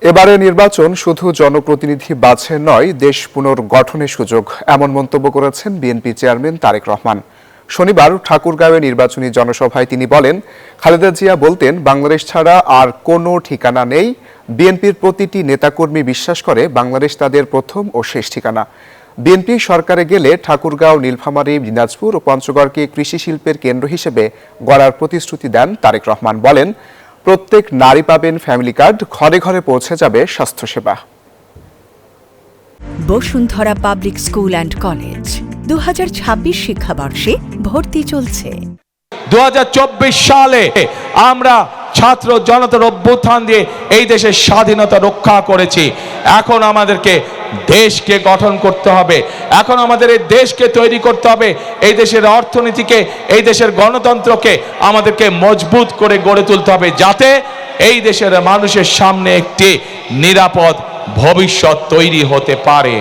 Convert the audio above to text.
এবারে নির্বাচন শুধু জনপ্রতিনিধি বাছাই নয়, দেশ পুনর্গঠনের সুযোগ, এমন মন্তব্য করেছেন বিএনপি চেয়ারম্যান তারেক রহমান। শনিবার ঠাকুরগাঁওয়ে নির্বাচনী জনসভায় তিনি বলেন, খালেদা জিয়া বলতেন বাংলাদেশ ছাড়া আর কোনো ঠিকানা নেই। বিএনপির প্রতিটি নেতাকর্মী বিশ্বাস করে বাংলাদেশ তাদের প্রথম ও শেষ ঠিকানা। বিএনপি সরকারে গেলে ঠাকুরগাঁও, নীলফামারী, দিনাজপুর ও পঞ্চগড়কে কৃষি শিল্পের কেন্দ্র হিসেবে গড়ার প্রতিশ্রুতি দেন তারেক রহমান। বলেন, প্রত্যেক নারী পাবেন ফ্যামিলি কার্ড, ঘরে ঘরে পৌঁছে যাবে স্বাস্থ্যসেবা। Bashundhara public school and college 2026 শিক্ষাবর্ষে ভর্তি চলছে। 2024 সালে আমরা ছাত্র জনতার অভ্যুত্থান দিয়ে এই দেশের স্বাধীনতা রক্ষা করেছি। এখন আমাদেরকে দেশকে গঠন করতে হবে, এখন আমাদের এই দেশকে তৈরি করতে হবে, এই দেশের অর্থনীতিকে, এই দেশের গণতন্ত্রকে আমাদেরকে মজবুত করে গড়ে তুলতে হবে, যাতে এই দেশের মানুষের সামনে একটি নিরাপদ ভবিষ্যৎ তৈরি হতে পারে।